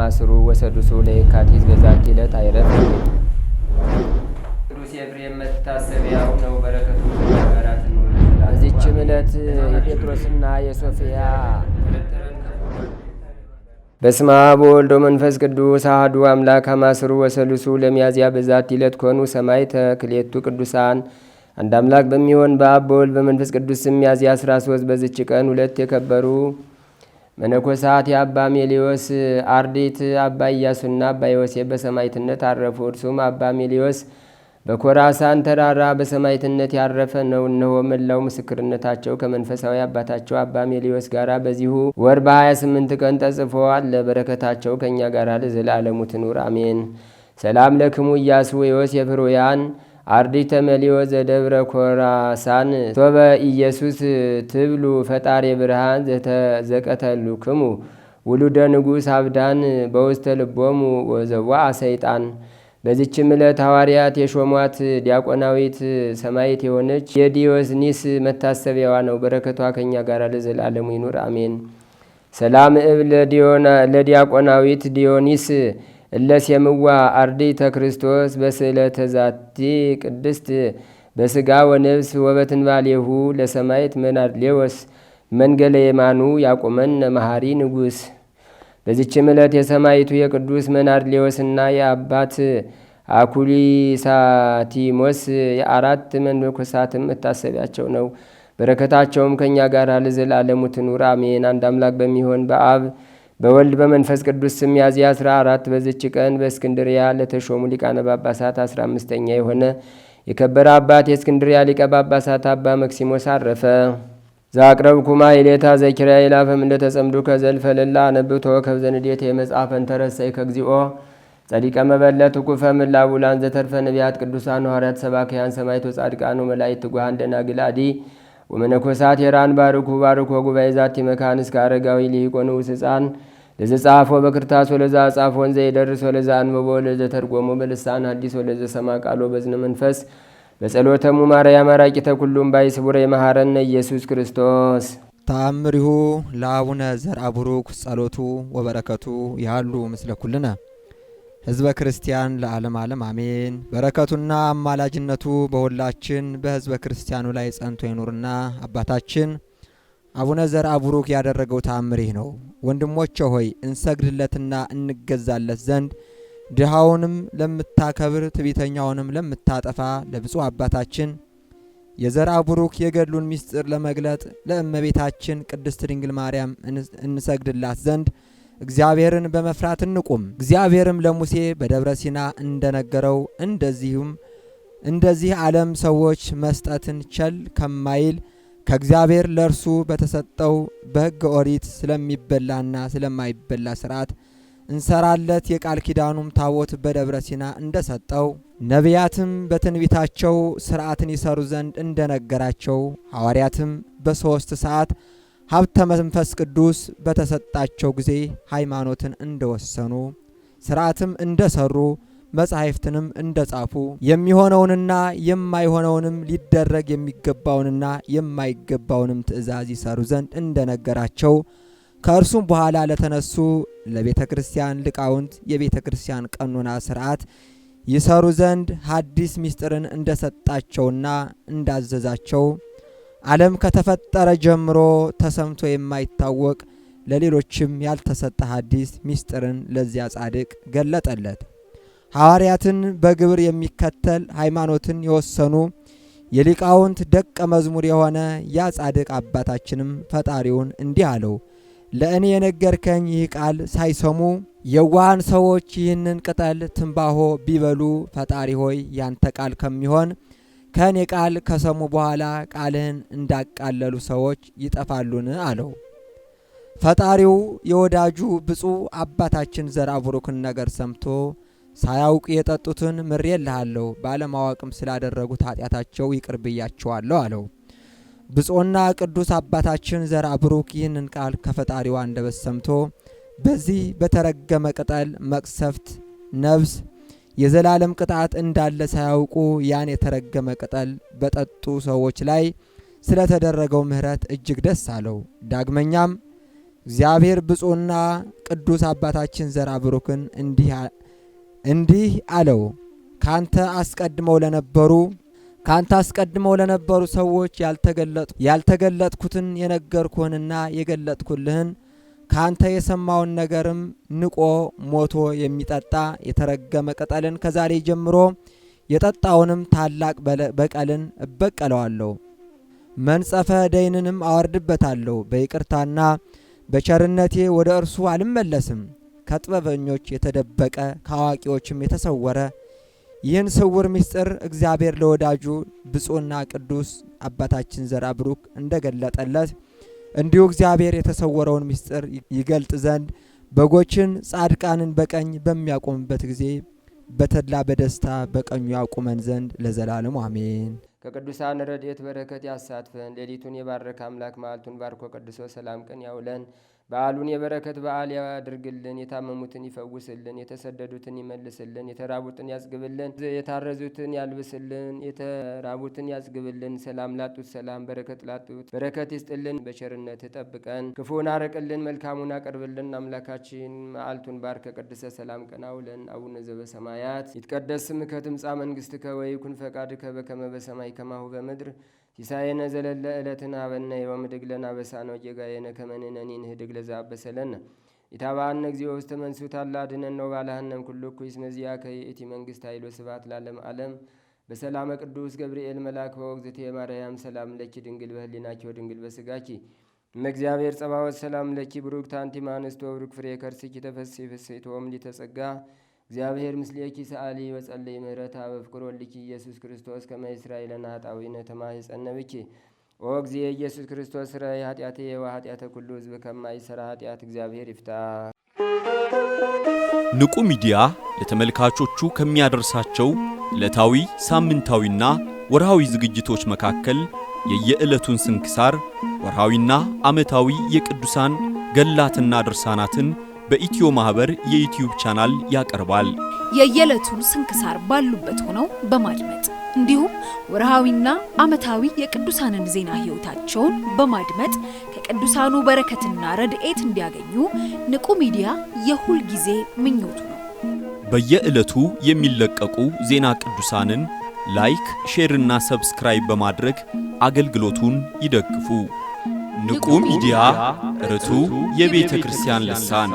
ከማስሩ ወሰዱሱ ለየካቲት በዛቲ ዕለት አይረፍ። ቅዱስ ኤፍሬም መታሰቢያው ነው። በረከቱ ጋራት ነው። በዚችም ዕለት የጴጥሮስና የሶፊያ በስመ አብ ወወልድ ወመንፈስ ቅዱስ አሐዱ አምላክ አማስሩ ወሰሉሱ ለሚያዝያ በዛቲ ዕለት ኮኑ ሰማዕተ ክልኤቱ ቅዱሳን። አንድ አምላክ በሚሆን በአብ በወልድ በመንፈስ ቅዱስ ስም ሚያዝያ 13 በዚች ቀን ሁለት የከበሩ መነኮሳት የአባ ሜሊዮስ አርዲት አባ ኢያሱና አባ ዮሴፍ በሰማዕትነት አረፉ። እርሱም አባ ሜሊዮስ በኮራሳን ተራራ በሰማዕትነት ያረፈ ነው። እነሆ መላው ምስክርነታቸው ከመንፈሳዊ አባታቸው አባ ሜሊዮስ ጋር በዚሁ ወር በ28 ቀን ተጽፎ አለ። በረከታቸው ከእኛ ጋር ለዘላለሙ ትኑር አሜን። ሰላም ለክሙ ኢያሱ ወዮሴፍ ሮያን አርዲተ ሜሊዮስ ዘደብረ ኮራሳን ሶበ ኢየሱስ ትብሉ ፈጣሪ ብርሃን ዘቀተሉክሙ ውሉደ ንጉሥ አብዳን በውስተ ልቦሙ ወዘዋ ሰይጣን። በዚችም ዕለት ሐዋርያት የሾሟት ዲያቆናዊት ሰማዕት የሆነች የዲዮስኒስ መታሰቢያዋ ነው። በረከቷ ከእኛ ጋር ለዘላለሙ ይኑር አሜን። ሰላም እብ ለዲያቆናዊት ዲዮኒስ እለሴምዋ አርዲተ ክርስቶስ በስዕለተ ዛቲ ቅድስት በስጋ ወነብስ ወበትንባሌሁ ለሰማዕት መናርሌዎስ መንገለ የማኑ ያቁመን መሐሪ ንጉሥ። በዚችም ዕለት የሰማዕቱ የቅዱስ መናርሌዎስና የአባት አኩሊሳቲሞስ የአራት መነኮሳትም መታሰቢያቸው ነው። በረከታቸውም ከእኛ ጋር ለዘላለሙ ትኑር አሜን። አንድ አምላክ በሚሆን በአብ በወልድ በመንፈስ ቅዱስ ስም ሚያዝያ 14 በዚች ቀን በእስክንድሪያ ለተሾሙ ሊቃነ ጳጳሳት 15ኛ የሆነ የከበረ አባት የእስክንድሪያ ሊቀ ጳጳሳት አባ መክሲሞስ አረፈ። ዛቅረብኩማ ኢሌታ ዘኪርያ ይላፈም እንደተጸምዱ ከዘልፈ ለላ አነብቶ ከብዘንዴት የመጽሐፈን ተረሰይ ከግዚኦ ጸዲቀ መበለት ኩፈ ምላቡላን ዘተርፈ ነቢያት ቅዱሳን ሐዋርያት ሰባክያን ሰማዕቶ ጻድቃኑ መላእክት ትጉሃን ደናግል አዲ ወመነኮሳት የራን ባርኩ ባርኮ ጉባኤ ዛቲ መካን እስከ አረጋዊ ሊቆኑ ሕፃን ለዘጻፎ በክርታስ ወለዛ ጻፎ ወንዘ ይደርስ ወለዛ አንበቦ ወለዘ ተርጎሞ በልሳን አዲስ ወለዘ ሰማ ቃሎ በዝነ መንፈስ በጸሎተሙ ማርያም አራቂተ ኩሉም ባይ ስቡረ የመሐረነ ኢየሱስ ክርስቶስ። ተአምሪሁ ለአቡነ ዘርአ ቡሩክ ጸሎቱ ወበረከቱ ያሉ ምስለ ኩልነ ህዝበ ክርስቲያን ለዓለም ዓለም አሜን። በረከቱና አማላጅነቱ በሁላችን በህዝበ ክርስቲያኑ ላይ ጸንቶ ይኑርና አባታችን አቡነ ዘርአ ቡሩክ ያደረገው ተአምር ይህ ነው። ወንድሞቼ ሆይ እንሰግድለትና እንገዛለት ዘንድ ድሃውንም ለምታከብር ትዕቢተኛውንም ለምታጠፋ ለብፁዕ አባታችን የዘርአ ቡሩክ የገድሉን ምስጢር ለመግለጥ ለእመቤታችን ቅድስት ድንግል ማርያም እንሰግድላት ዘንድ እግዚአብሔርን በመፍራት እንቁም። እግዚአብሔርም ለሙሴ በደብረ ሲና እንደነገረው እንደዚህ ዓለም ሰዎች መስጠትን ቸል ከማይል ከእግዚአብሔር ለእርሱ በተሰጠው በሕገ ኦሪት ስለሚበላና ስለማይበላ ሥርዓት እንሰራለት የቃል ኪዳኑም ታቦት በደብረ ሲና እንደሰጠው ነቢያትም በትንቢታቸው ሥርዓትን ይሰሩ ዘንድ እንደነገራቸው ሐዋርያትም በ3 ሰዓት ሀብተ መንፈስ ቅዱስ በተሰጣቸው ጊዜ ሃይማኖትን እንደወሰኑ ሥርዓትም እንደሰሩ መጻሕፍትንም እንደጻፉ የሚሆነውንና የማይሆነውንም ሊደረግ የሚገባውንና የማይገባውንም ትእዛዝ ይሰሩ ዘንድ እንደነገራቸው ከእርሱም በኋላ ለተነሱ ለቤተ ክርስቲያን ሊቃውንት የቤተ ክርስቲያን ቀኖና ሥርዓት ይሰሩ ዘንድ ሐዲስ ምስጢርን እንደሰጣቸውና እንዳዘዛቸው ዓለም ከተፈጠረ ጀምሮ ተሰምቶ የማይታወቅ ለሌሎችም ያልተሰጠ ሐዲስ ምስጢርን ለዚያ ጻድቅ ገለጠለት። ሐዋርያትን በግብር የሚከተል ሃይማኖትን የወሰኑ የሊቃውንት ደቀ መዝሙር የሆነ ያ ጻድቅ አባታችንም ፈጣሪውን እንዲህ አለው። ለእኔ የነገርከኝ ይህ ቃል ሳይሰሙ የዋሃን ሰዎች ይህንን ቅጠል ትንባሆ ቢበሉ ፈጣሪ ሆይ ያንተ ቃል ከሚሆን ከእኔ ቃል ከሰሙ በኋላ ቃልህን እንዳቃለሉ ሰዎች ይጠፋሉን? አለው። ፈጣሪው የወዳጁ ብፁዕ አባታችን ዘርአ ቡሩክን ነገር ሰምቶ ሳያውቅ የጠጡትን ምሬልሃለሁ፣ ባለማወቅም ስላደረጉት ኃጢአታቸው ይቅር ብያቸዋለሁ አለው። ብፁዕና ቅዱስ አባታችን ዘርአ ቡሩክ ይህንን ቃል ከፈጣሪው አንደበት ሰምቶ በዚህ በተረገመ ቅጠል መቅሰፍት ነፍስ የዘላለም ቅጣት እንዳለ ሳያውቁ ያን የተረገመ ቅጠል በጠጡ ሰዎች ላይ ስለተደረገው ምሕረት እጅግ ደስ አለው። ዳግመኛም እግዚአብሔር ብፁዕና ቅዱስ አባታችን ዘርአ ብሩክን እንዲህ አለው። ካንተ አስቀድመው ለነበሩ ሰዎች ያልተገለጥኩትን የነገርኩህንና የገለጥኩልህን ካንተ የሰማውን ነገርም ንቆ ሞቶ የሚጠጣ የተረገመ ቅጠልን ከዛሬ ጀምሮ የጠጣውንም ታላቅ በቀልን እበቀለዋለሁ። መንጸፈ ደይንንም አወርድበታለሁ። በይቅርታና በቸርነቴ ወደ እርሱ አልመለስም። ከጥበበኞች የተደበቀ ከአዋቂዎችም የተሰወረ ይህን ስውር ምስጢር እግዚአብሔር ለወዳጁ ብፁዕና ቅዱስ አባታችን ዘርአ ብሩክ እንደገለጠለት እንዲሁ እግዚአብሔር የተሰወረውን ምስጢር ይገልጥ ዘንድ በጎችን ጻድቃንን በቀኝ በሚያቆምበት ጊዜ በተድላ በደስታ በቀኙ ያቁመን ዘንድ ለዘላለሙ አሜን። ከቅዱሳን ረድኤት በረከት ያሳትፈን። ሌሊቱን የባረከ አምላክ መዓልቱን ባርኮ ቀድሶ ሰላም ቀን ያውለን። በዓሉን የበረከት በዓል ያድርግልን። የታመሙትን ይፈውስልን፣ የተሰደዱትን ይመልስልን፣ የተራቡትን ያጽግብልን፣ የታረዙትን ያልብስልን፣ የተራቡትን ያጽግብልን። ሰላም ላጡት ሰላም፣ በረከት ላጡት በረከት ይስጥልን። በቸርነት ጠብቀን፣ ክፉን አረቅልን፣ መልካሙን አቅርብልን። አምላካችን መዓልቱን ባርከ ቀድሰ ሰላም ቀን አውለን። አቡነ ዘበሰማያት ይትቀደስ ስምከ ትምጻእ መንግሥትከ ወይኩን ፈቃድከ በከመ በሰማይ ከማሁ በምድር ሲሳየነ ዘለለ ዕለትነ ሀበነ ዮም ወኅድግ ለነ አበሳነ ወጌጋየነ ከመ ንሕነኒ ንኅድግ ለዘአበሰለነ ኢታብአነ እግዚኦ ውስተ መንሱት አላ አድኅነነ ወባልሐነ ኩሉ እኩይ እስመ ዚአከ ይእቲ መንግሥት ኃይል ወስብሐት ለዓለመ ዓለም። በሰላመ ቅዱስ ገብርኤል መልአክ በወግዝእትየ ማርያም ሰላም ለኪ ድንግል በህሊናኪ ወድንግል በሥጋኪ እመእግዚአብሔር ጸባዖት ሰላም ለኪ ብሩክት አንቲ እምአንስት ወብሩክ ፍሬ ከርሥኪ ተፈሥሒ ፍሥሕት ወምልዕተ ጸጋ እግዚአብሔር ምስሌኪ ሰአሊ ወጸለይ ምህረታ በፍቅር ወልኪ ኢየሱስ ክርስቶስ ከመ ይሥራይ ለነ ኃጣውኢነ ተማኅፀነ ብኪ ኦ እግዚእ ኢየሱስ ክርስቶስ ስረይ ኃጢአትየ ወኃጢአተ ኩሉ ሕዝብ ከማይሠራ ኃጢአት እግዚአብሔር ይፍታ። ንቁ ሚዲያ ለተመልካቾቹ ከሚያደርሳቸው ዕለታዊ ሳምንታዊና ወርሃዊ ዝግጅቶች መካከል የየዕለቱን ስንክሳር ወርሃዊና ዓመታዊ የቅዱሳን ገላትና ድርሳናትን በኢትዮ ማህበር የዩቲዩብ ቻናል ያቀርባል። የየዕለቱን ስንክሳር ባሉበት ሆነው በማድመጥ እንዲሁም ወርሃዊና ዓመታዊ የቅዱሳንን ዜና ሕይወታቸውን በማድመጥ ከቅዱሳኑ በረከትና ረድኤት እንዲያገኙ ንቁ ሚዲያ የሁል ጊዜ ምኞቱ ነው። በየዕለቱ የሚለቀቁ ዜና ቅዱሳንን ላይክ፣ ሼርና ሰብስክራይብ በማድረግ አገልግሎቱን ይደግፉ። ንቁ ሚዲያ ርቱ የቤተ ክርስቲያን ልሳን